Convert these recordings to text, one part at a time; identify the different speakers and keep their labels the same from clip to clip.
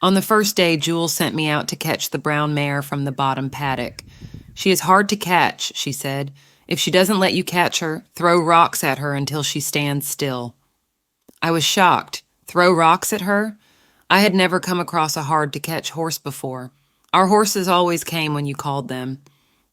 Speaker 1: On the first day, Jewel sent me out to catch the brown mare from the bottom paddock. She is hard to catch, she said. If she doesn't let you catch her, throw rocks at her until she stands still. I was shocked. Throw rocks at her? I had never come across a hard-to-catch horse before. Our horses always came when you called them.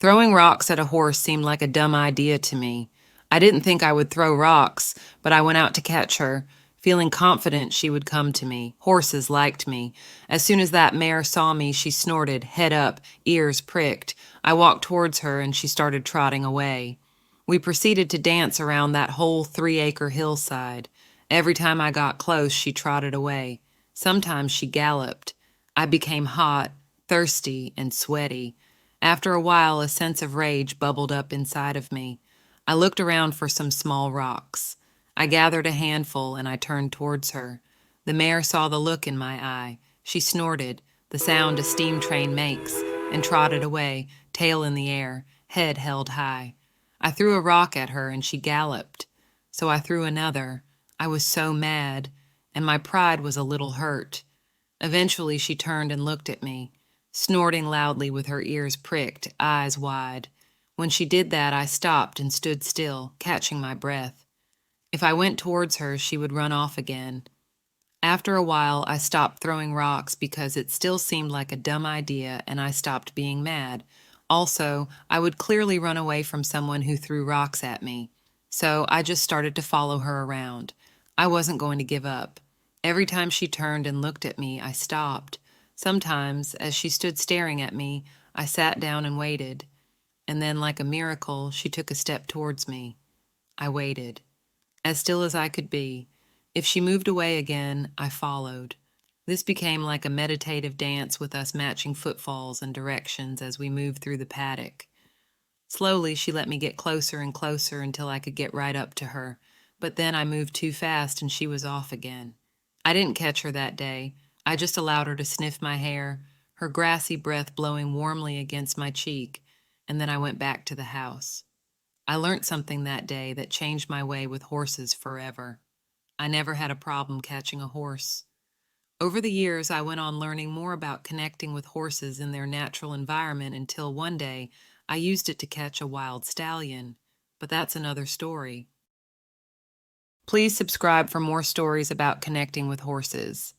Speaker 1: Throwing rocks at a horse seemed like a dumb idea to me. I didn't think I would throw rocks, but I went out to catch her, feeling confident she would come to me. Horses liked me. As soon as that mare saw me, she snorted, head up, ears pricked. I walked towards her, and she started trotting away. We proceeded to dance around that whole 3-acre hillside. Every time I got close, she trotted away. Sometimes she galloped. I became hot, thirsty, and sweaty. After a while, a sense of rage bubbled up inside of me. I looked around for some small rocks. I gathered a handful and I turned towards her. The mare saw the look in my eye. She snorted, the sound a steam train makes, and trotted away, tail in the air, head held high. I threw a rock at her and she galloped. So I threw another. I was so mad, and my pride was a little hurt. Eventually she turned and looked at me, snorting loudly with her ears pricked, eyes wide. When she did that, I stopped and stood still, catching my breath. If I went towards her, she would run off again. After a while, I stopped throwing rocks because it still seemed like a dumb idea, and I stopped being mad. Also, I would clearly run away from someone who threw rocks at me. So I just started to follow her around. I wasn't going to give up. Every time she turned and looked at me, I stopped. Sometimes, as she stood staring at me, I sat down and waited. And then, like a miracle, she took a step towards me. I waited, as still as I could be. If she moved away again, I followed. This became like a meditative dance with us matching footfalls and directions as we moved through the paddock. Slowly, she let me get closer and closer until I could get right up to her, but then I moved too fast and she was off again. I didn't catch her that day. I just allowed her to sniff my hair, her grassy breath blowing warmly against my cheek, and then I went back to the house. I learned something that day that changed my way with horses forever. I never had a problem catching a horse. Over the years, I went on learning more about connecting with horses in their natural environment until one day I used it to catch a wild stallion. But that's another story. Please subscribe for more stories about connecting with horses.